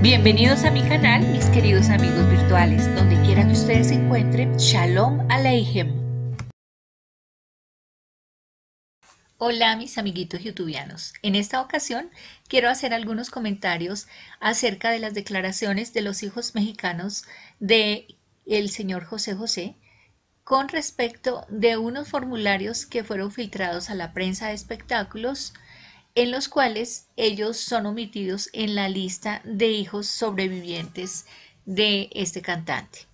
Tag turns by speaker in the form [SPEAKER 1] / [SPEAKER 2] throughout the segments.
[SPEAKER 1] Bienvenidos a mi canal, mis queridos amigos virtuales, donde quiera que ustedes se encuentren. Shalom Aleichem. Hola mis amiguitos youtubianos. En esta ocasión quiero hacer algunos comentarios acerca de las declaraciones de los hijos mexicanos de el señor José José con respecto de unos formularios que fueron filtrados a la prensa de espectáculos, en los cuales ellos son omitidos en la lista de hijos sobrevivientes de este cantante.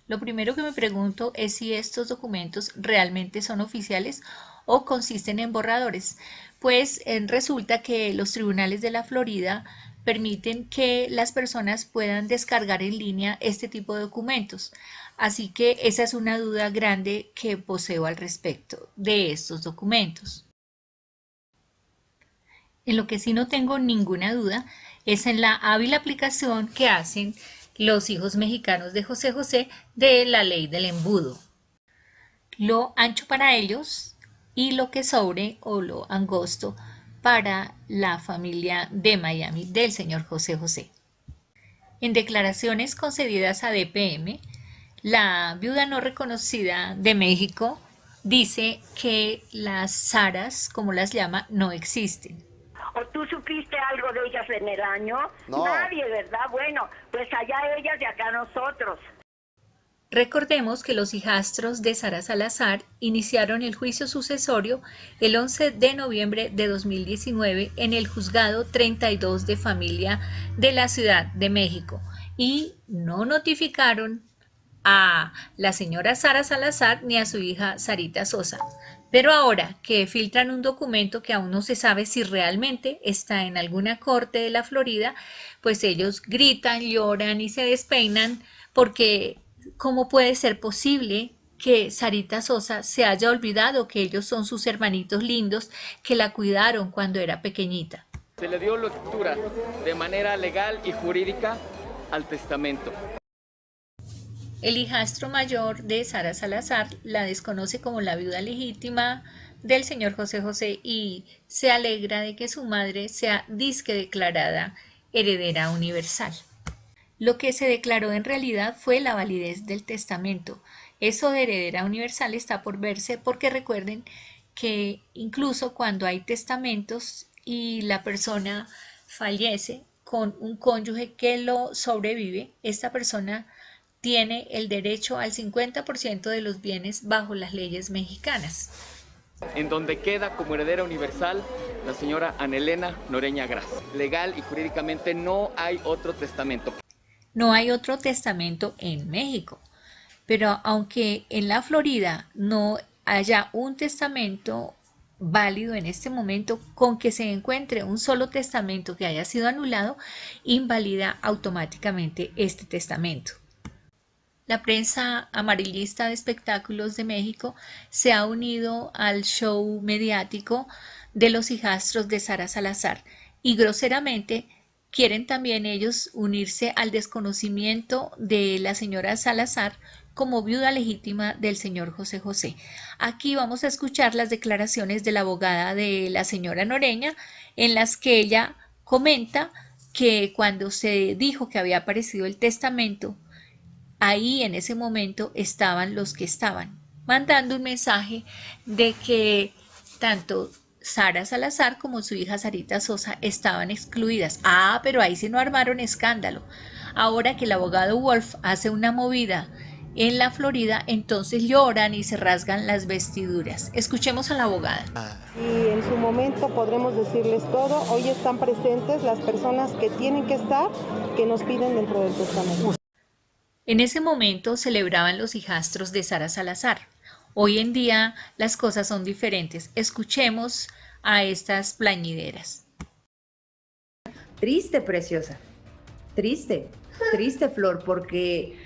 [SPEAKER 1] Lo primero que me pregunto es si estos documentos realmente son oficiales o consisten en borradores, pues resulta que los tribunales de la Florida permiten que las personas puedan descargar en línea este tipo de documentos. Así que esa es una duda grande que poseo al respecto de estos documentos. En lo que sí no tengo ninguna duda es en la hábil aplicación que hacen los hijos mexicanos de José José de la ley del embudo. Lo ancho para ellos y lo que sobre o lo angosto para la familia de Miami del señor José José. En declaraciones concedidas a DPM, la viuda no reconocida de México dice que las Saras, como las llama, no existen.
[SPEAKER 2] ¿O tú supiste algo de ellas en el año?
[SPEAKER 3] No.
[SPEAKER 2] Nadie, ¿verdad? Bueno, pues allá ellas y acá nosotros.
[SPEAKER 1] Recordemos que los hijastros de Sara Salazar iniciaron el juicio sucesorio el 11 de noviembre de 2019 en el Juzgado 32 de Familia de la Ciudad de México y no notificaron a la señora Sara Salazar ni a su hija Sarita Sosa. Pero ahora que filtran un documento que aún no se sabe si realmente está en alguna corte de la Florida, pues ellos gritan, lloran y se despeinan porque ¿cómo puede ser posible que Sarita Sosa se haya olvidado que ellos son sus hermanitos lindos que la cuidaron cuando era pequeñita?
[SPEAKER 3] Se le dio lectura de manera legal y jurídica al testamento.
[SPEAKER 1] El hijastro mayor de Sara Salazar la desconoce como la viuda legítima del señor José José y se alegra de que su madre sea disque declarada heredera universal. Lo que se declaró en realidad fue la validez del testamento. Eso de heredera universal está por verse porque recuerden que incluso cuando hay testamentos y la persona fallece con un cónyuge que lo sobrevive, esta persona tiene el derecho al 50% de los bienes bajo las leyes mexicanas.
[SPEAKER 3] En donde queda como heredera universal la señora Anelena Noreña Gras. Legal y jurídicamente no hay otro testamento.
[SPEAKER 1] No hay otro testamento en México, pero aunque en la Florida no haya un testamento válido en este momento, con que se encuentre un solo testamento que haya sido anulado, invalida automáticamente este testamento. La prensa amarillista de espectáculos de México se ha unido al show mediático de los hijastros de Sara Salazar y groseramente quieren también ellos unirse al desconocimiento de la señora Salazar como viuda legítima del señor José José. Aquí vamos a escuchar las declaraciones de la abogada de la señora Noreña, en las que ella comenta que cuando se dijo que había aparecido el testamento, ahí en ese momento estaban los que estaban, mandando un mensaje de que tanto Sara Salazar como su hija Sarita Sosa estaban excluidas. Ah, pero ahí sí no armaron escándalo. Ahora que el abogado Wolf hace una movida en la Florida, entonces lloran y se rasgan las vestiduras. Escuchemos a la abogada.
[SPEAKER 4] Y en su momento podremos decirles todo. Hoy están presentes las personas que tienen que estar, que nos piden dentro del testamento.
[SPEAKER 1] En ese momento celebraban los hijastros de Sara Salazar. Hoy en día las cosas son diferentes. Escuchemos a estas plañideras.
[SPEAKER 5] Triste, preciosa. Triste, triste, Flor, porque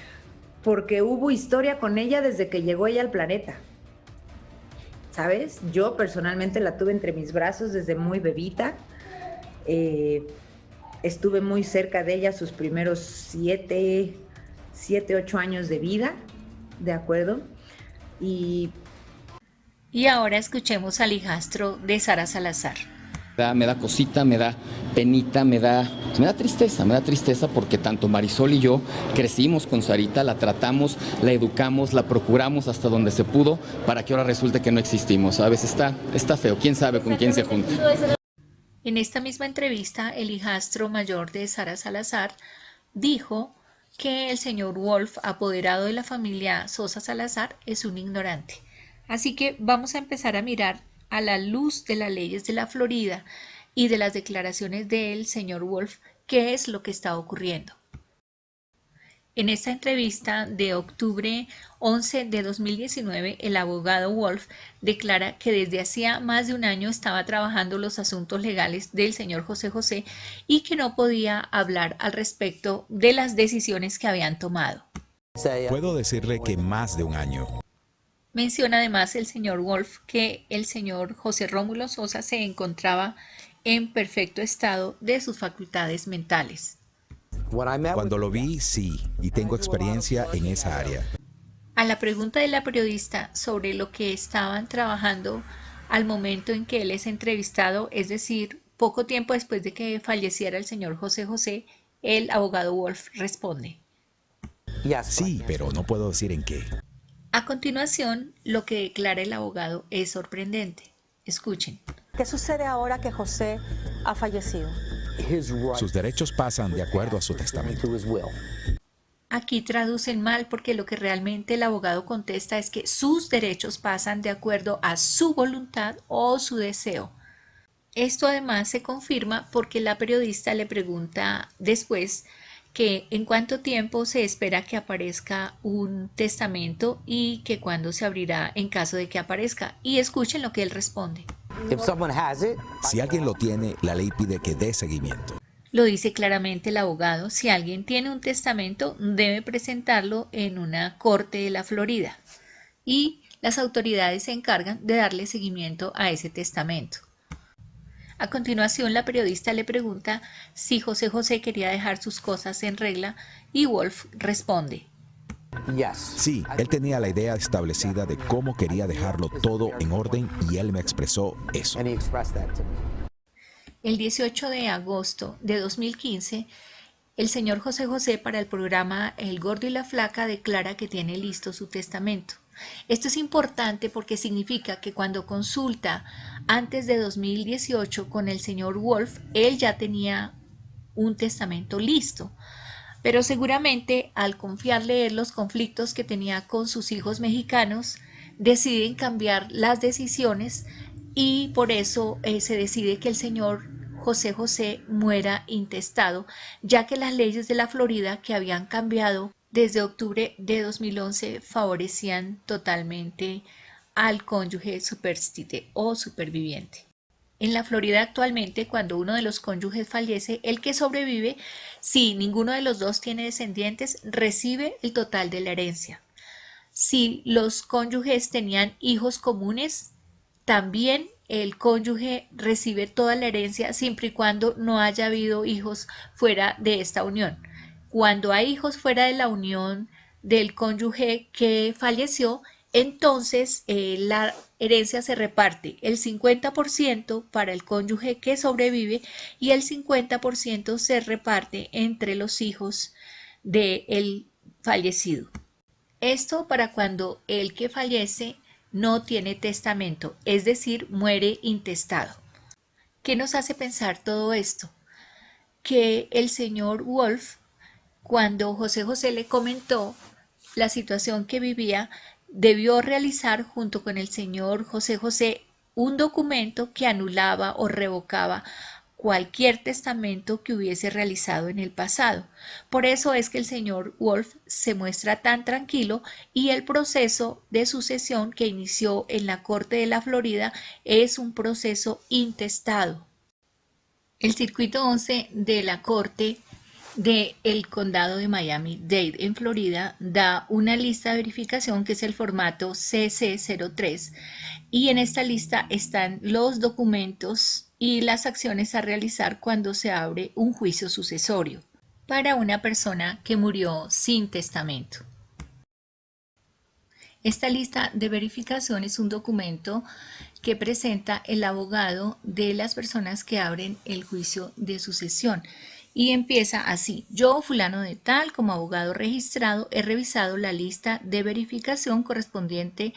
[SPEAKER 5] hubo historia con ella desde que llegó ella al planeta. ¿Sabes? Yo personalmente la tuve entre mis brazos desde muy bebita. Estuve muy cerca de ella sus primeros 7, 8 años de vida, ¿de acuerdo? Y
[SPEAKER 1] ahora escuchemos al hijastro de Sara Salazar.
[SPEAKER 3] Me da cosita, me da penita, me da tristeza porque tanto Marisol y yo crecimos con Sarita, la tratamos, la educamos, la procuramos hasta donde se pudo para que ahora resulte que no existimos, ¿sabes? Está feo, quién sabe con quién se junta.
[SPEAKER 1] En esta misma entrevista, el hijastro mayor de Sara Salazar dijo que el señor Wolf, apoderado de la familia Sosa Salazar, es un ignorante. Así que vamos a empezar a mirar a la luz de las leyes de la Florida y de las declaraciones del señor Wolf qué es lo que está ocurriendo. En esta entrevista de octubre 11 de 2019, el abogado Wolf declara que desde hacía más de un año estaba trabajando los asuntos legales del señor José José y que no podía hablar al respecto de las decisiones que habían tomado.
[SPEAKER 6] Puedo decirle que más de un año.
[SPEAKER 1] Menciona además el señor Wolf que el señor José Rómulo Sosa se encontraba en perfecto estado de sus facultades mentales.
[SPEAKER 6] Cuando lo vi, sí, y tengo experiencia en esa área.
[SPEAKER 1] A la pregunta de la periodista sobre lo que estaban trabajando al momento en que él es entrevistado, es decir, poco tiempo después de que falleciera el señor José José, el abogado Wolf responde:
[SPEAKER 6] Sí, pero no puedo decir en qué.
[SPEAKER 1] A continuación, lo que declara el abogado es sorprendente. Escuchen.
[SPEAKER 7] ¿Qué sucede ahora que José ha fallecido?
[SPEAKER 6] Sus derechos pasan de acuerdo a su testamento.
[SPEAKER 1] Aquí traducen mal porque lo que realmente el abogado contesta es que sus derechos pasan de acuerdo a su voluntad o su deseo. Esto además se confirma porque la periodista le pregunta después que en cuánto tiempo se espera que aparezca un testamento y que cuándo se abrirá en caso de que aparezca. Y escuchen lo que él responde.
[SPEAKER 6] Si alguien lo tiene, la ley pide que dé seguimiento.
[SPEAKER 1] Lo dice claramente el abogado: si alguien tiene un testamento, debe presentarlo en una corte de la Florida y las autoridades se encargan de darle seguimiento a ese testamento. A continuación, la periodista le pregunta si José José quería dejar sus cosas en regla y Wolf responde:
[SPEAKER 6] Sí, él tenía la idea establecida de cómo quería dejarlo todo en orden y él me expresó eso.
[SPEAKER 1] El 18 de agosto de 2015, el señor José José, para el programa El Gordo y la Flaca, declara que tiene listo su testamento. Esto es importante porque significa que cuando consulta antes de 2018 con el señor Wolf, él ya tenía un testamento listo. Pero seguramente al confiar leer los conflictos que tenía con sus hijos mexicanos, deciden cambiar las decisiones y por eso se decide que el señor José José muera intestado, ya que las leyes de la Florida que habían cambiado desde octubre de 2011 favorecían totalmente al cónyuge superstite o superviviente. En la Florida actualmente, cuando uno de los cónyuges fallece, el que sobrevive, si ninguno de los dos tiene descendientes, recibe el total de la herencia. Si los cónyuges tenían hijos comunes, también el cónyuge recibe toda la herencia siempre y cuando no haya habido hijos fuera de esta unión. Cuando hay hijos fuera de la unión del cónyuge que falleció, entonces la herencia se reparte el 50% para el cónyuge que sobrevive y el 50% se reparte entre los hijos del fallecido. Esto para cuando el que fallece no tiene testamento, es decir, muere intestado. ¿Qué nos hace pensar todo esto? Que el señor Wolf, cuando José José le comentó la situación que vivía, debió realizar junto con el señor José José un documento que anulaba o revocaba cualquier testamento que hubiese realizado en el pasado. Por eso es que el señor Wolf se muestra tan tranquilo y el proceso de sucesión que inició en la Corte de la Florida es un proceso intestado. El circuito 11 de la Corte del Condado de Miami-Dade en Florida da una lista de verificación que es el formato CC03 y en esta lista están los documentos y las acciones a realizar cuando se abre un juicio sucesorio para una persona que murió sin testamento. Esta lista de verificación es un documento que presenta el abogado de las personas que abren el juicio de sucesión y empieza así: yo, fulano de tal, como abogado registrado, he revisado la lista de verificación correspondiente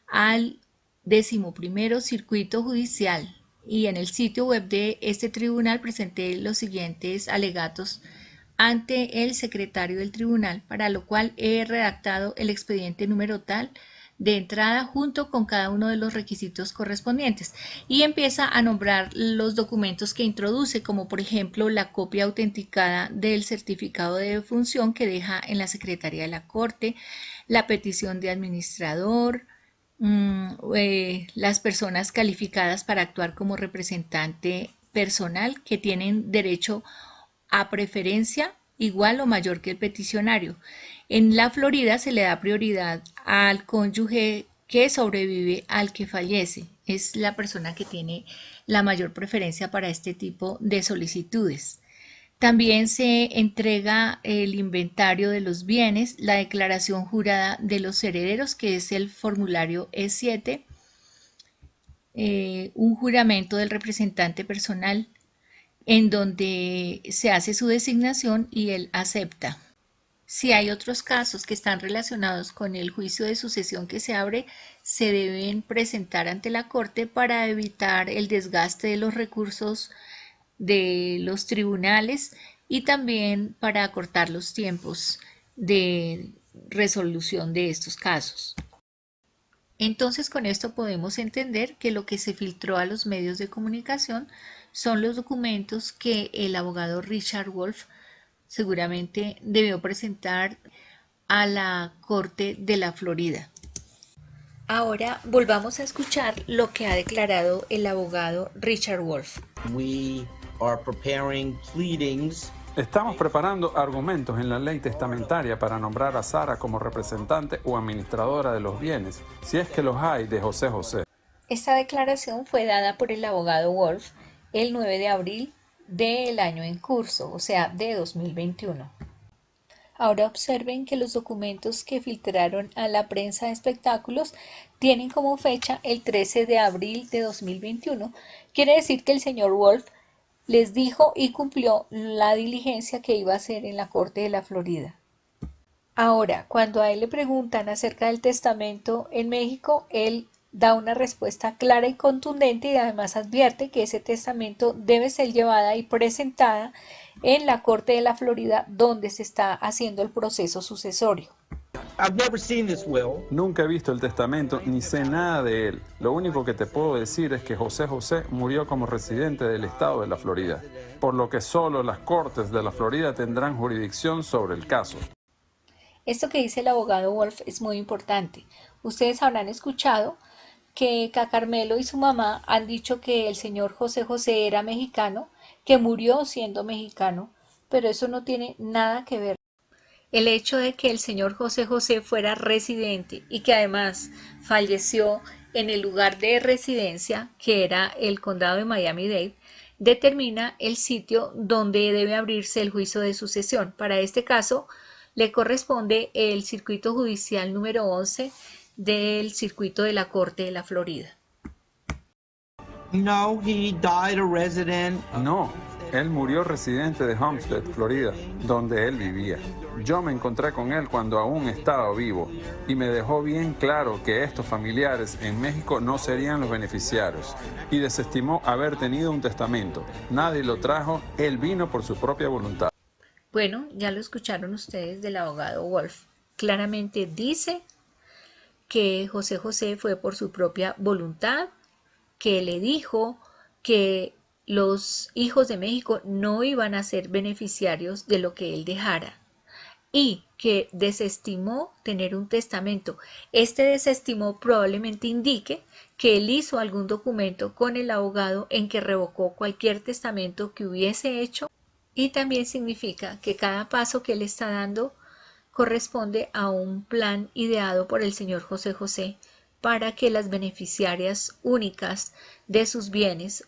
[SPEAKER 1] al 11º Circuito Judicial y en el sitio web de este tribunal presenté los siguientes alegatos ante el secretario del tribunal, para lo cual he redactado el expediente número tal de entrada junto con cada uno de los requisitos correspondientes, y empieza a nombrar los documentos que introduce, como por ejemplo la copia autenticada del certificado de defunción que deja en la Secretaría de la Corte, la petición de administrador, las personas calificadas para actuar como representante personal que tienen derecho a preferencia igual o mayor que el peticionario. En la Florida se le da prioridad al cónyuge que sobrevive al que fallece. Es la persona que tiene la mayor preferencia para este tipo de solicitudes. También se entrega el inventario de los bienes, la declaración jurada de los herederos, que es el formulario E7, un juramento del representante personal, en donde se hace su designación y él acepta. Si hay otros casos que están relacionados con el juicio de sucesión que se abre, se deben presentar ante la Corte para evitar el desgaste de los recursos de los tribunales y también para acortar los tiempos de resolución de estos casos. Entonces, con esto podemos entender que lo que se filtró a los medios de comunicación son los documentos que el abogado Richard Wolff seguramente debió presentar a la Corte de la Florida. Ahora volvamos a escuchar lo que ha declarado el abogado Richard Wolff.
[SPEAKER 8] Estamos preparando argumentos en la ley testamentaria para nombrar a Sara como representante o administradora de los bienes, si es que los hay, de José José.
[SPEAKER 1] Esta declaración fue dada por el abogado Wolff el 9 de abril del año en curso, o sea, de 2021. Ahora observen que los documentos que filtraron a la prensa de espectáculos tienen como fecha el 13 de abril de 2021. Quiere decir que el señor Wolff les dijo y cumplió la diligencia que iba a hacer en la Corte de la Florida. Ahora, cuando a él le preguntan acerca del testamento en México, él da una respuesta clara y contundente y además advierte que ese testamento debe ser llevada y presentada en la Corte de la Florida, donde se está haciendo el proceso sucesorio.
[SPEAKER 8] Nunca he visto el testamento ni sé nada de él. Lo único que te puedo decir es que José José murió como residente del estado de la Florida, por lo que solo las Cortes de la Florida tendrán jurisdicción sobre el caso.
[SPEAKER 1] Esto que dice el abogado Wolff es muy importante. Ustedes habrán escuchado que Cacarmelo y su mamá han dicho que el señor José José era mexicano, que murió siendo mexicano, pero eso no tiene nada que ver. El hecho de que el señor José José fuera residente y que además falleció en el lugar de residencia, que era el condado de Miami-Dade, determina el sitio donde debe abrirse el juicio de sucesión. Para este caso, le corresponde el circuito judicial número 11 del circuito de la Corte de la Florida.
[SPEAKER 8] No, él murió residente de Homestead, Florida, donde él vivía. Yo me encontré con él cuando aún estaba vivo y me dejó bien claro que estos familiares en México no serían los beneficiarios y desestimó haber tenido un testamento. Nadie lo trajo, él vino por su propia voluntad.
[SPEAKER 1] Bueno, ya lo escucharon ustedes del abogado Wolff. Claramente dice que José José fue por su propia voluntad, que le dijo que los hijos de México no iban a ser beneficiarios de lo que él dejara y que desestimó tener un testamento. Este desestimó probablemente indique que él hizo algún documento con el abogado en que revocó cualquier testamento que hubiese hecho, y también significa que cada paso que él está dando corresponde a un plan ideado por el señor José José para que las beneficiarias únicas de sus bienes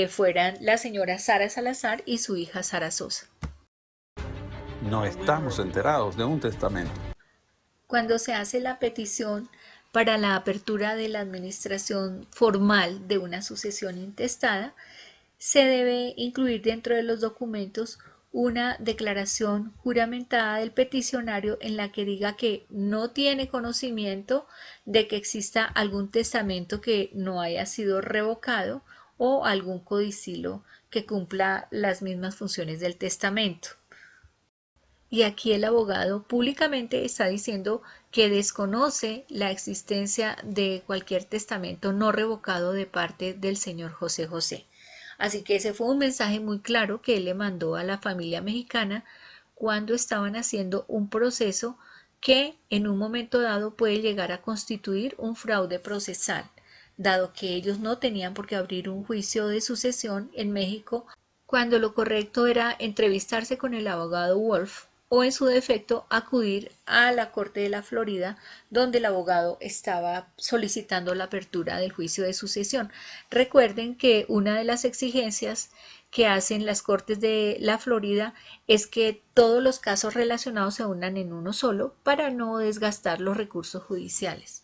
[SPEAKER 1] fueran la señora Sara Salazar y su hija Sara Sosa.
[SPEAKER 8] No estamos enterados de un testamento.
[SPEAKER 1] Cuando se hace la petición para la apertura de la administración formal de una sucesión intestada, se debe incluir dentro de los documentos una declaración juramentada del peticionario en la que diga que no tiene conocimiento de que exista algún testamento que no haya sido revocado o algún codicilo que cumpla las mismas funciones del testamento. Y aquí el abogado públicamente está diciendo que desconoce la existencia de cualquier testamento no revocado de parte del señor José José. Así que ese fue un mensaje muy claro que él le mandó a la familia mexicana cuando estaban haciendo un proceso que en un momento dado puede llegar a constituir un fraude procesal, dado que ellos no tenían por qué abrir un juicio de sucesión en México cuando lo correcto era entrevistarse con el abogado Wolf o en su defecto acudir a la Corte de la Florida donde el abogado estaba solicitando la apertura del juicio de sucesión. Recuerden que una de las exigencias que hacen las Cortes de la Florida es que todos los casos relacionados se unan en uno solo para no desgastar los recursos judiciales.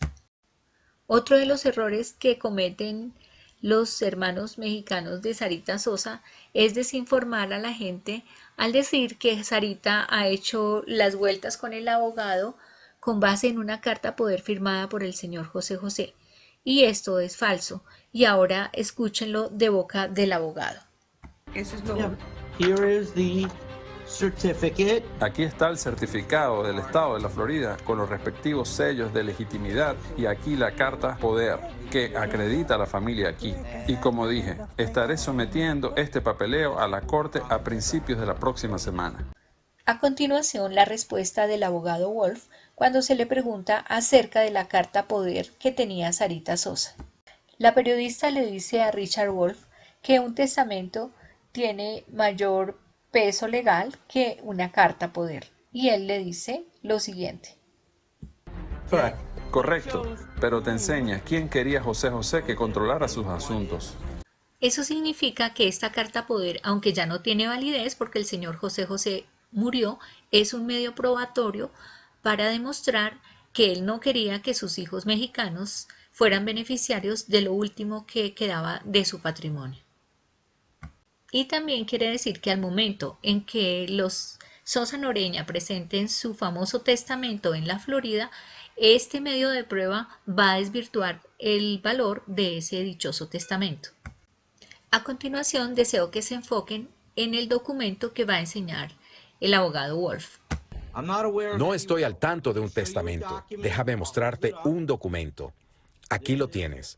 [SPEAKER 1] Otro de los errores que cometen los hermanos mexicanos de Sarita Sosa es desinformar a la gente al decir que Sarita ha hecho las vueltas con el abogado con base en una carta poder firmada por el señor José José. Y esto es falso. Y ahora escúchenlo de boca del abogado.
[SPEAKER 9] Eso es lo...
[SPEAKER 8] Aquí está el certificado del Estado de la Florida con los respectivos sellos de legitimidad y aquí la carta poder que acredita a la familia aquí. Y como dije, estaré sometiendo este papeleo a la corte a principios de la próxima semana.
[SPEAKER 1] A continuación, la respuesta del abogado Wolf cuando se le pregunta acerca de la carta poder que tenía Sarita Sosa. La periodista le dice a Richard Wolf que un testamento tiene mayor peso legal que una carta poder. Y él le dice lo siguiente.
[SPEAKER 8] Correcto, pero te enseña quién quería José José que controlara sus asuntos.
[SPEAKER 1] Eso significa que esta carta poder, aunque ya no tiene validez porque el señor José José murió, es un medio probatorio para demostrar que él no quería que sus hijos mexicanos fueran beneficiarios de lo último que quedaba de su patrimonio. Y también quiere decir que al momento en que los Sosa Noreña presenten su famoso testamento en la Florida, este medio de prueba va a desvirtuar el valor de ese dichoso testamento. A continuación, deseo que se enfoquen en el documento que va a enseñar el abogado Wolf.
[SPEAKER 6] No estoy al tanto de un testamento. Déjame mostrarte un documento. Aquí lo tienes.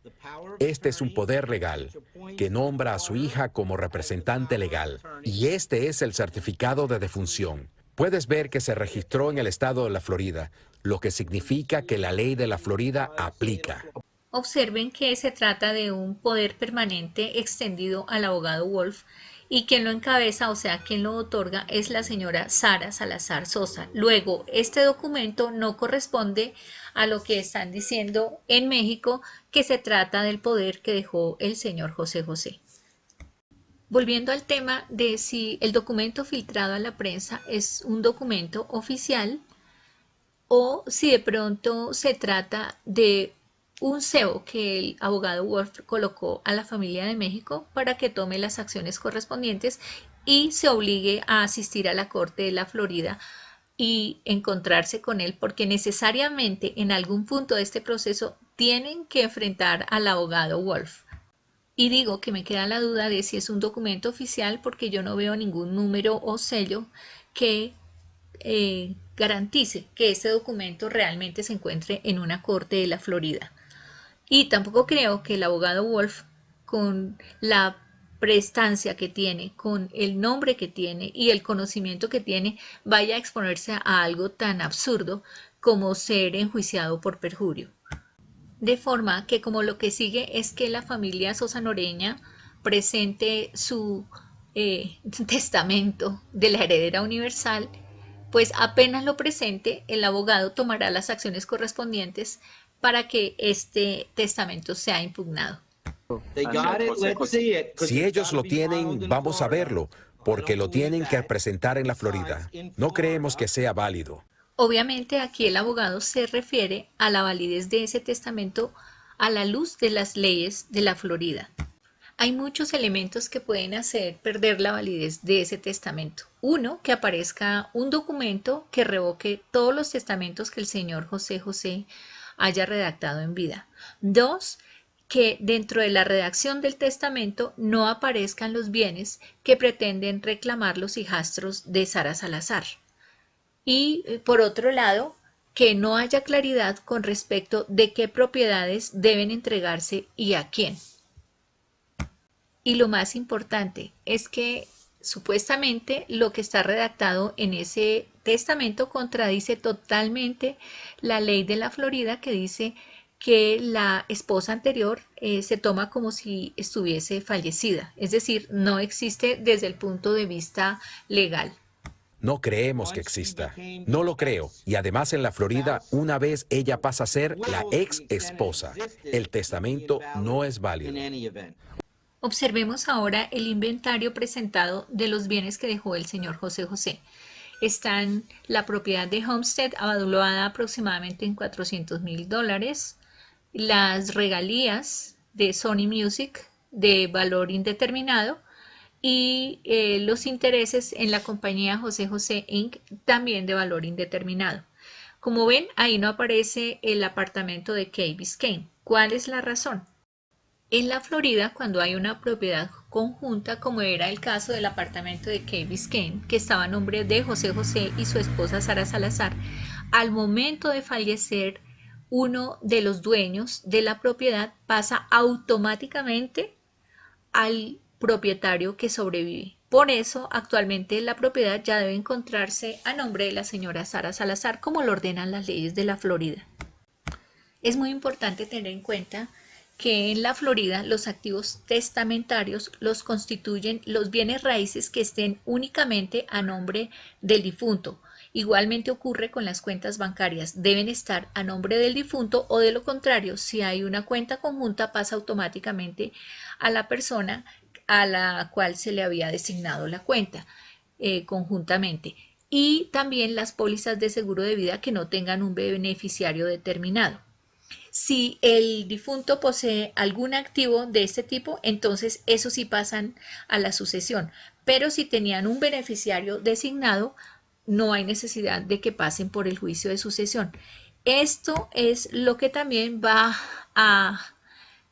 [SPEAKER 6] Este es un poder legal que nombra a su hija como representante legal. Y este es el certificado de defunción. Puedes ver que se registró en el estado de la Florida, lo que significa que la ley de la Florida aplica.
[SPEAKER 1] Observen que se trata de un poder permanente extendido al abogado Wolf y quien lo encabeza, o sea, quien lo otorga, es la señora Sara Salazar Sosa. Luego, este documento no corresponde a lo que están diciendo en México, que se trata del poder que dejó el señor José José. Volviendo al tema de si el documento filtrado a la prensa es un documento oficial o si de pronto se trata de un cebo que el abogado Wolf colocó a la familia de México para que tome las acciones correspondientes y se obligue a asistir a la Corte de la Florida y encontrarse con él, porque necesariamente en algún punto de este proceso tienen que enfrentar al abogado Wolf. Y digo que me queda la duda de si es un documento oficial porque yo no veo ningún número o sello que garantice que este documento realmente se encuentre en una corte de la Florida. Y tampoco creo que el abogado Wolf, con la prestancia que tiene, con el nombre que tiene y el conocimiento que tiene, vaya a exponerse a algo tan absurdo como ser enjuiciado por perjurio. De forma que como lo que sigue es que la familia Sosa Noreña presente su testamento de la heredera universal, pues apenas lo presente, el abogado tomará las acciones correspondientes para que este testamento sea impugnado.
[SPEAKER 6] Si ellos lo tienen, vamos a verlo, porque lo tienen que presentar en la Florida. No creemos que sea válido.
[SPEAKER 1] Obviamente aquí el abogado se refiere a la validez de ese testamento a la luz de las leyes de la Florida. Hay muchos elementos que pueden hacer perder la validez de ese testamento. Uno, que aparezca un documento que revoque todos los testamentos que el señor José José haya redactado en vida. Dos, que dentro de la redacción del testamento no aparezcan los bienes que pretenden reclamar los hijastros de Sara Salazar. Y por otro lado, que no haya claridad con respecto de qué propiedades deben entregarse y a quién. Y lo más importante es que supuestamente lo que está redactado en ese testamento contradice totalmente la ley de la Florida, que dice que la esposa anterior se toma como si estuviese fallecida, es decir, no existe desde el punto de vista legal.
[SPEAKER 6] No creemos que exista. No lo creo. Y además en la Florida, una vez ella pasa a ser la ex esposa, el testamento no es válido.
[SPEAKER 1] Observemos ahora el inventario presentado de los bienes que dejó el señor José José. Están la propiedad de Homestead, avaluada aproximadamente en $400,000, las regalías de Sony Music de valor indeterminado y los intereses en la compañía José José Inc. también de valor indeterminado. Como ven, ahí no aparece el apartamento de Kay Biscayne. ¿Cuál es la razón? En la Florida, cuando hay una propiedad conjunta, como era el caso del apartamento de Kay Biscayne, que estaba a nombre de José José y su esposa Sara Salazar, al momento de fallecer, uno de los dueños de la propiedad pasa automáticamente al propietario que sobrevive. Por eso, actualmente la propiedad ya debe encontrarse a nombre de la señora Sara Salazar, como lo ordenan las leyes de la Florida. Es muy importante tener en cuenta que en la Florida los activos testamentarios los constituyen los bienes raíces que estén únicamente a nombre del difunto. Igualmente ocurre con las cuentas bancarias, deben estar a nombre del difunto, o de lo contrario, si hay una cuenta conjunta, pasa automáticamente a la persona a la cual se le había designado la cuenta conjuntamente. Y también las pólizas de seguro de vida que no tengan un beneficiario determinado. Si el difunto posee algún activo de este tipo, entonces eso sí pasan a la sucesión. Pero si tenían un beneficiario designado, no hay necesidad de que pasen por el juicio de sucesión. Esto es lo que también va a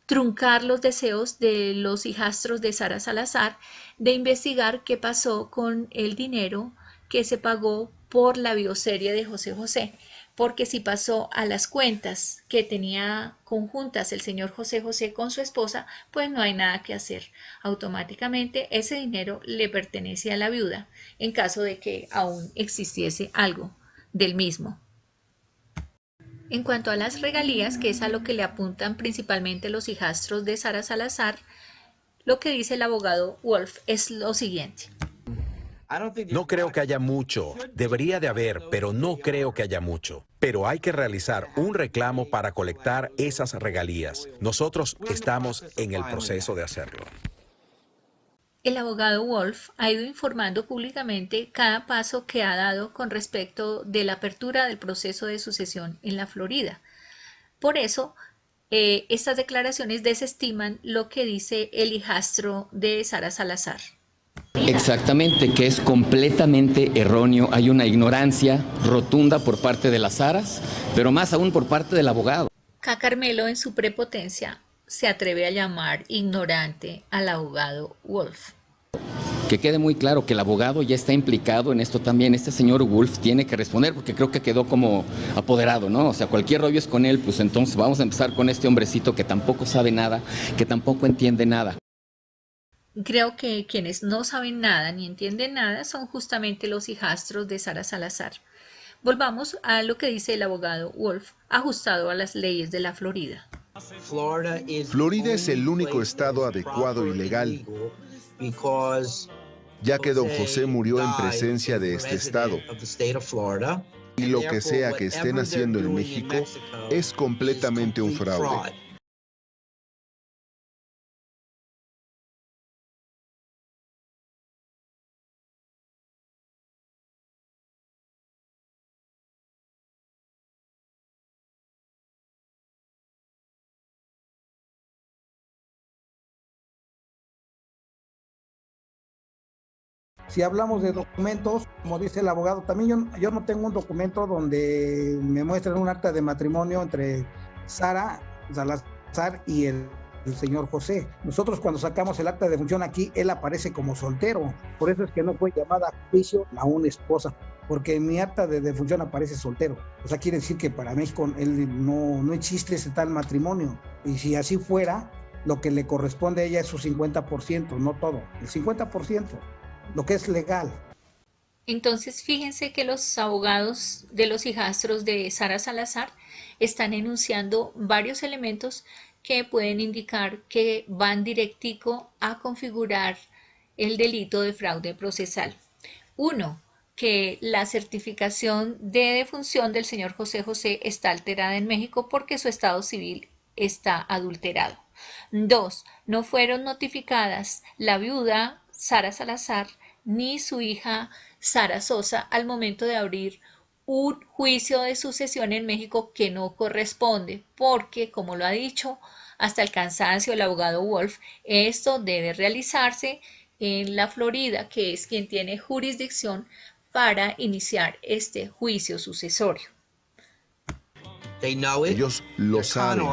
[SPEAKER 1] truncar los deseos de los hijastros de Sara Salazar de investigar qué pasó con el dinero que se pagó por la bioserie de José José, porque si pasó a las cuentas que tenía conjuntas el señor José José con su esposa, pues no hay nada que hacer. Automáticamente ese dinero le pertenece a la viuda en caso de que aún existiese algo del mismo. En cuanto a las regalías, que es a lo que le apuntan principalmente los hijastros de Sara Salazar, lo que dice el abogado Wolf es lo siguiente.
[SPEAKER 6] No creo que haya mucho. Debería de haber, pero no creo que haya mucho. Pero hay que realizar un reclamo para colectar esas regalías. Nosotros estamos en el proceso de hacerlo.
[SPEAKER 1] El abogado Wolf ha ido informando públicamente cada paso que ha dado con respecto de la apertura del proceso de sucesión en la Florida. Por eso, estas declaraciones desestiman lo que dice el hijastro de Sara Salazar.
[SPEAKER 3] Exactamente, que es completamente erróneo. Hay una ignorancia rotunda por parte de las Saras, pero más aún por parte del abogado.
[SPEAKER 1] K. Carmelo, en su prepotencia, se atreve a llamar ignorante al abogado Wolf.
[SPEAKER 3] Que quede muy claro que el abogado ya está implicado en esto también. Este señor Wolf tiene que responder porque creo que quedó como apoderado, ¿no? O sea, cualquier rollo es con él, pues entonces vamos a empezar con este hombrecito que tampoco sabe nada, que tampoco entiende nada.
[SPEAKER 1] Creo que quienes no saben nada ni entienden nada son justamente los hijastros de Sara Salazar. Volvamos a lo que dice el abogado Wolf, ajustado a las leyes de la Florida.
[SPEAKER 9] Florida es el único estado adecuado y legal, ya que don José murió en presencia de este estado. Y lo que sea que estén haciendo en México es completamente un fraude.
[SPEAKER 10] Si hablamos de documentos, como dice el abogado, también yo no tengo un documento donde me muestren un acta de matrimonio entre Sara Salazar y el señor José. Nosotros cuando sacamos el acta de función aquí, él aparece como soltero. Por eso es que no fue llamada a juicio a una esposa, porque en mi acta de defunción aparece soltero. O sea, quiere decir que para México no existe ese tal matrimonio. Y si así fuera, lo que le corresponde a ella es su 50%, no todo, el 50%, lo que es legal.
[SPEAKER 1] Entonces, fíjense que los abogados de los hijastros de Sara Salazar están enunciando varios elementos que pueden indicar que van directico a configurar el delito de fraude procesal. Uno, que la certificación de defunción del señor José José está alterada en México porque su estado civil está adulterado. Dos, no fueron notificadas la viuda Sara Salazar ni su hija Sara Sosa al momento de abrir un juicio de sucesión en México que no corresponde porque, como lo ha dicho hasta el cansancio el abogado Wolf, esto debe realizarse en la Florida, que es quien tiene jurisdicción para iniciar este juicio sucesorio.
[SPEAKER 9] Ellos lo saben,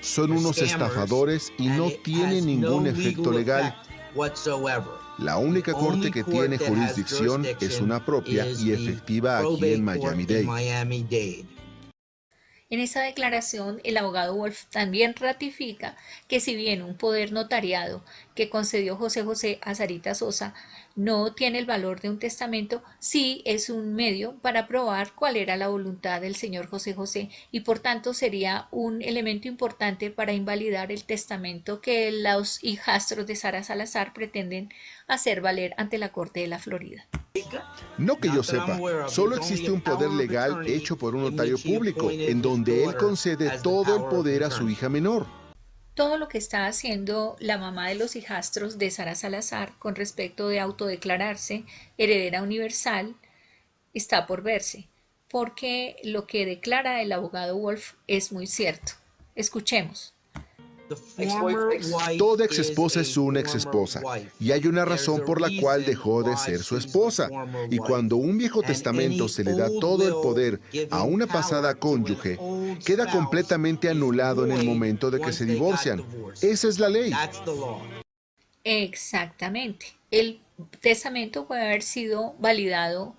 [SPEAKER 9] son unos estafadores y no tienen ningún efecto legal. La única corte que tiene jurisdicción es una propia y efectiva aquí en Miami-Dade.
[SPEAKER 1] En esa declaración, el abogado Wolf también ratifica que si bien un poder notariado que concedió José José a Sarita Sosa no tiene el valor de un testamento, sí es un medio para probar cuál era la voluntad del señor José José y por tanto sería un elemento importante para invalidar el testamento que los hijastros de Sara Salazar pretenden hacer valer ante la Corte de la Florida.
[SPEAKER 9] No que yo sepa, solo existe un poder legal hecho por un notario público, en donde él concede todo el poder a su hija menor.
[SPEAKER 1] Todo lo que está haciendo la mamá de los hijastros de Sara Salazar con respecto de autodeclararse heredera universal está por verse, porque lo que declara el abogado Wolf es muy cierto. Escuchemos.
[SPEAKER 9] Toda exesposa es una exesposa, y hay una razón por la cual dejó de ser su esposa. Y cuando un viejo testamento se le da todo el poder a una pasada cónyuge, queda completamente anulado en el momento de que se divorcian. Esa es la ley.
[SPEAKER 1] Exactamente. El testamento puede haber sido validado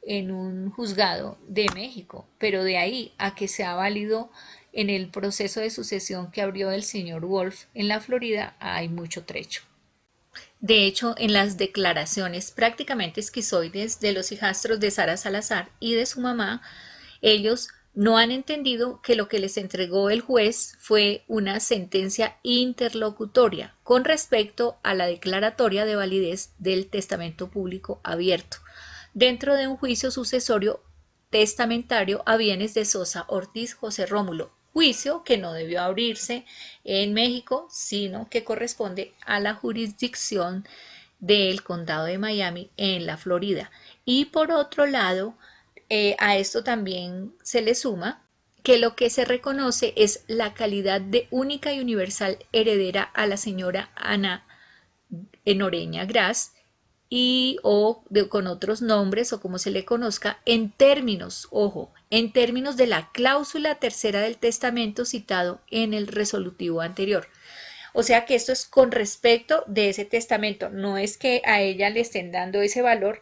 [SPEAKER 1] en un juzgado de México, pero de ahí a que sea válido en el proceso de sucesión que abrió el señor Wolf en la Florida hay mucho trecho. De hecho, en las declaraciones prácticamente esquizoides de los hijastros de Sara Salazar y de su mamá, ellos no han entendido que lo que les entregó el juez fue una sentencia interlocutoria con respecto a la declaratoria de validez del testamento público abierto dentro de un juicio sucesorio testamentario a bienes de Sosa Ortiz José Rómulo, juicio que no debió abrirse en México, sino que corresponde a la jurisdicción del condado de Miami en la Florida. Y por otro lado, a esto también se le suma que lo que se reconoce es la calidad de única y universal heredera a la señora Ana Noreña Gras con otros nombres o como se le conozca, en términos, ojo, en términos de la cláusula tercera del testamento citado en el resolutivo anterior. O sea que esto es con respecto de ese testamento, no es que a ella le estén dando ese valor,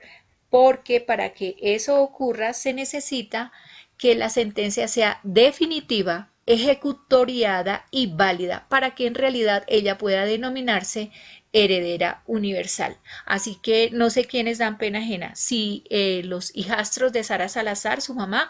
[SPEAKER 1] porque para que eso ocurra se necesita que la sentencia sea definitiva, ejecutoriada y válida para que en realidad ella pueda denominarse heredera universal. Así que no sé quiénes dan pena ajena, si los hijastros de Sara Salazar, su mamá,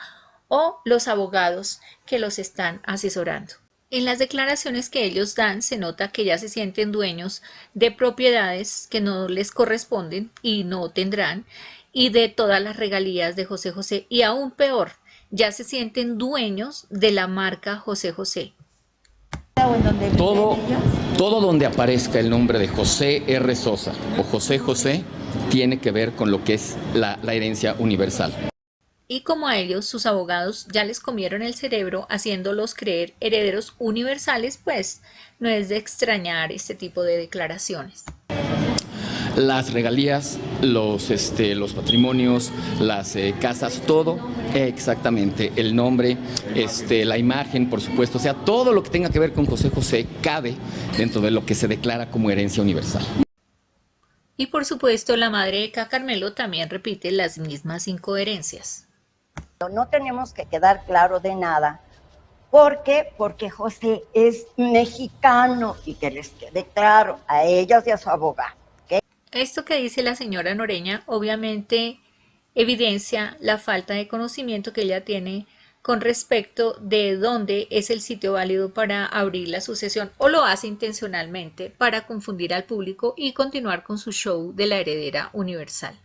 [SPEAKER 1] o los abogados que los están asesorando. En las declaraciones que ellos dan se nota que ya se sienten dueños de propiedades que no les corresponden y no tendrán, y de todas las regalías de José José, y aún peor, ya se sienten dueños de la marca José José.
[SPEAKER 3] Todo donde aparezca el nombre de José R. Sosa o José José tiene que ver con lo que es la herencia universal.
[SPEAKER 1] Y como a ellos, sus abogados ya les comieron el cerebro haciéndolos creer herederos universales, pues no es de extrañar este tipo de declaraciones.
[SPEAKER 3] las regalías, los patrimonios, las casas, todo exactamente, el nombre, la imagen, por supuesto, o sea, todo lo que tenga que ver con José José cabe dentro de lo que se declara como herencia universal.
[SPEAKER 1] Y por supuesto, la madre de Carmelo también repite las mismas incoherencias.
[SPEAKER 2] No tenemos que quedar claro de nada. ¿Por qué? Porque José es mexicano y que les quede claro a ellas y a su abogado. ¿Okay?
[SPEAKER 1] Esto que dice la señora Noreña obviamente evidencia la falta de conocimiento que ella tiene con respecto de dónde es el sitio válido para abrir la sucesión, o lo hace intencionalmente para confundir al público y continuar con su show de la heredera universal.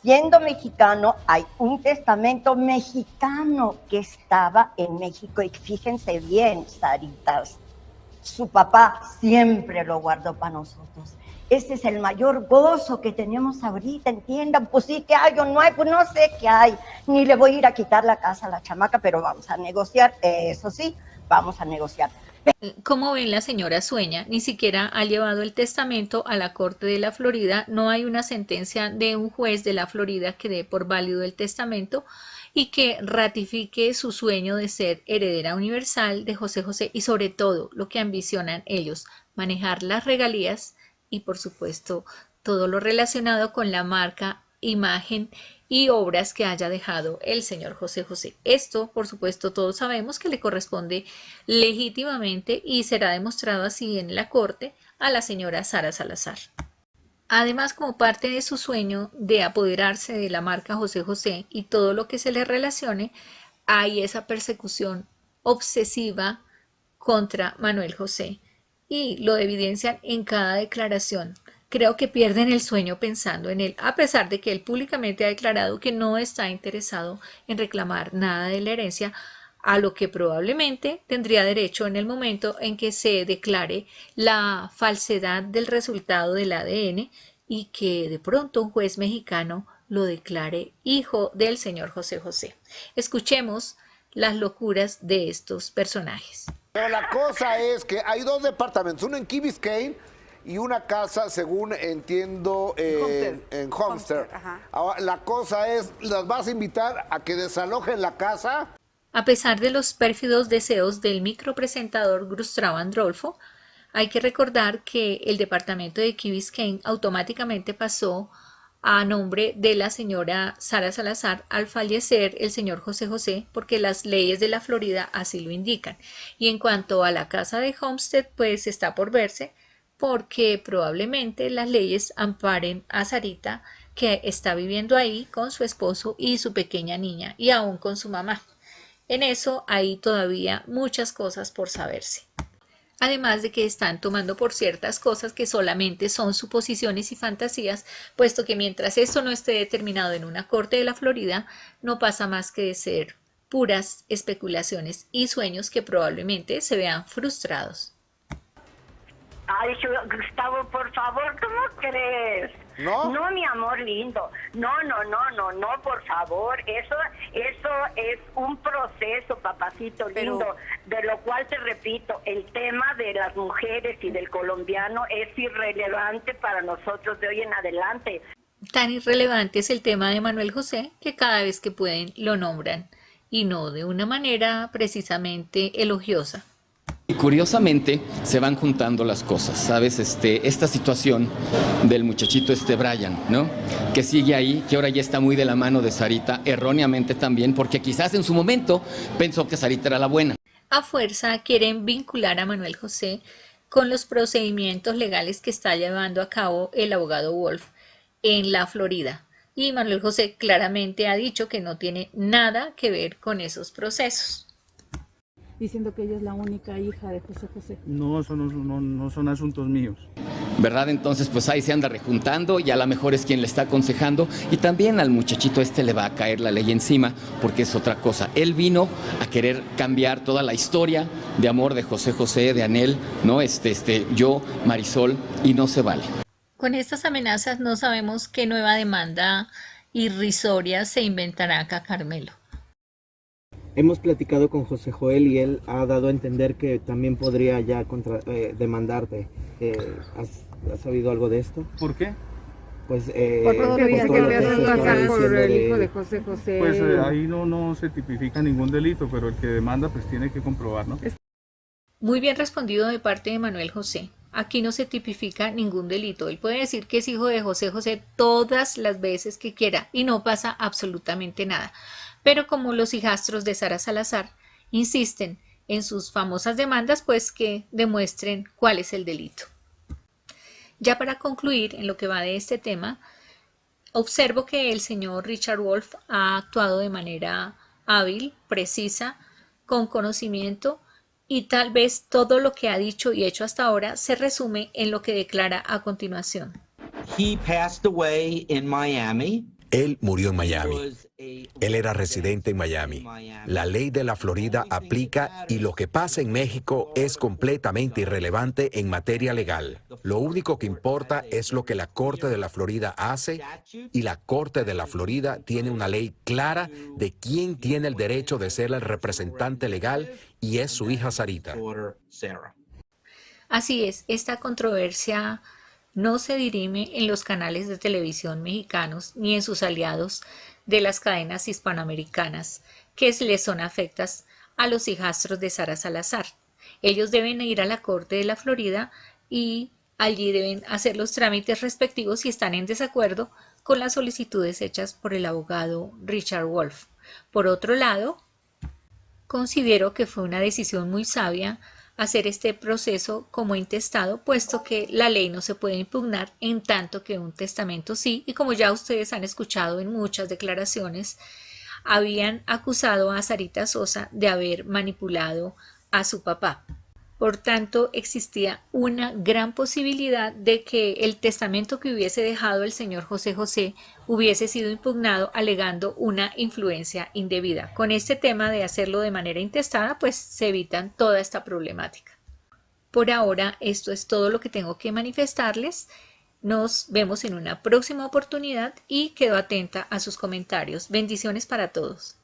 [SPEAKER 2] Siendo mexicano, hay un testamento mexicano que estaba en México y fíjense bien, Saritas, su papá siempre lo guardó para nosotros. Ese es el mayor gozo que tenemos ahorita, entiendan, pues sí que hay o no hay, pues no sé qué hay, ni le voy a ir a quitar la casa a la chamaca, pero vamos a negociar, eso sí, vamos a negociar.
[SPEAKER 1] Como ven, la señora Sueña ni siquiera ha llevado el testamento a la Corte de la Florida, no hay una sentencia de un juez de la Florida que dé por válido el testamento y que ratifique su sueño de ser heredera universal de José José y sobre todo lo que ambicionan ellos, manejar las regalías y por supuesto todo lo relacionado con la marca, imagen y obras que haya dejado el señor José José. Esto, por supuesto, todos sabemos que le corresponde legítimamente y será demostrado así en la corte a la señora Sara Salazar. Además, como parte de su sueño de apoderarse de la marca José José y todo lo que se le relacione, hay esa persecución obsesiva contra Manuel José y lo evidencian en cada declaración. Creo que pierden el sueño pensando en él, a pesar de que él públicamente ha declarado que no está interesado en reclamar nada de la herencia, a lo que probablemente tendría derecho en el momento en que se declare la falsedad del resultado del ADN y que de pronto un juez mexicano lo declare hijo del señor José José. Escuchemos las locuras de estos personajes.
[SPEAKER 11] Pero la cosa es que hay dos departamentos, uno en Key Biscayne y una casa, según entiendo, en Homestead. Ahora, la cosa es, ¿las vas a invitar a que desalojen la casa?
[SPEAKER 1] A pesar de los pérfidos deseos del micropresentador Gustavo Andolfo, hay que recordar que el departamento de Key Biscayne automáticamente pasó a nombre de la señora Sara Salazar al fallecer el señor José José, porque las leyes de la Florida así lo indican. Y en cuanto a la casa de Homestead, pues está por verse, porque probablemente las leyes amparen a Sarita, que está viviendo ahí con su esposo y su pequeña niña, y aún con su mamá. En eso hay todavía muchas cosas por saberse. Además de que están tomando por ciertas cosas que solamente son suposiciones y fantasías, puesto que mientras esto no esté determinado en una corte de la Florida, no pasa más que de ser puras especulaciones y sueños que probablemente se vean frustrados.
[SPEAKER 2] Ay, Gustavo, por favor, ¿cómo crees?
[SPEAKER 11] ¿No?
[SPEAKER 2] No, mi amor lindo. No, por favor. Eso es un proceso, papacito lindo. De lo cual te repito, el tema de las mujeres y del colombiano es irrelevante para nosotros de hoy en adelante.
[SPEAKER 1] Tan irrelevante es el tema de Manuel José que cada vez que pueden lo nombran, y no de una manera precisamente elogiosa.
[SPEAKER 3] Y curiosamente se van juntando las cosas, ¿sabes? Esta situación del muchachito Brian, ¿no? Que sigue ahí, que ahora ya está muy de la mano de Sarita, erróneamente también, porque quizás en su momento pensó que Sarita era la buena.
[SPEAKER 1] A fuerza quieren vincular a Manuel José con los procedimientos legales que está llevando a cabo el abogado Wolf en la Florida. Y Manuel José claramente ha dicho que no tiene nada que ver con esos procesos.
[SPEAKER 12] Diciendo que ella es la única hija de José José.
[SPEAKER 13] No, eso no son asuntos míos.
[SPEAKER 3] ¿Verdad? Entonces, pues ahí se anda rejuntando y a lo mejor es quien le está aconsejando. Y también al muchachito le va a caer la ley encima, porque es otra cosa. Él vino a querer cambiar toda la historia de amor de José José, de Anel, ¿no? Yo, Marisol, y no se vale.
[SPEAKER 1] Con estas amenazas no sabemos qué nueva demanda irrisoria se inventará acá Carmelo.
[SPEAKER 14] Hemos platicado con José Joel y él ha dado a entender que también podría ya demandarte. ¿Has sabido algo de esto?
[SPEAKER 13] ¿Por qué?
[SPEAKER 14] Pues
[SPEAKER 12] por todo lo que dice que le haces pasar por el hijo de José José.
[SPEAKER 13] Pues ahí no se tipifica ningún delito, pero el que demanda pues tiene que comprobar, ¿no?
[SPEAKER 1] Muy bien respondido de parte de Manuel José. Aquí no se tipifica ningún delito. Él puede decir que es hijo de José José todas las veces que quiera y no pasa absolutamente nada. Pero como los hijastros de Sara Salazar insisten en sus famosas demandas, pues que demuestren cuál es el delito. Ya para concluir en lo que va de este tema, observo que el señor Richard Wolff ha actuado de manera hábil, precisa, con conocimiento, y tal vez todo lo que ha dicho y hecho hasta ahora se resume en lo que declara a continuación.
[SPEAKER 15] He passed away in Miami.
[SPEAKER 6] Él murió en Miami. Él era residente en Miami. La ley de la Florida aplica y lo que pasa en México es completamente irrelevante en materia legal. Lo único que importa es lo que la Corte de la Florida hace, y la Corte de la Florida tiene una ley clara de quién tiene el derecho de ser el representante legal, y es su hija Sarita.
[SPEAKER 1] Así es, esta controversia no se dirime en los canales de televisión mexicanos ni en sus aliados de las cadenas hispanoamericanas que les son afectas a los hijastros de Sara Salazar. Ellos deben ir a la Corte de la Florida y allí deben hacer los trámites respectivos si están en desacuerdo con las solicitudes hechas por el abogado Richard Wolff. Por otro lado, considero que fue una decisión muy sabia hacer este proceso como intestado, puesto que la ley no se puede impugnar en tanto que un testamento sí, y como ya ustedes han escuchado en muchas declaraciones, habían acusado a Sarita Sosa de haber manipulado a su papá. Por tanto, existía una gran posibilidad de que el testamento que hubiese dejado el señor José José hubiese sido impugnado alegando una influencia indebida. Con este tema de hacerlo de manera intestada, pues se evitan toda esta problemática. Por ahora, esto es todo lo que tengo que manifestarles. Nos vemos en una próxima oportunidad y quedo atenta a sus comentarios. Bendiciones para todos.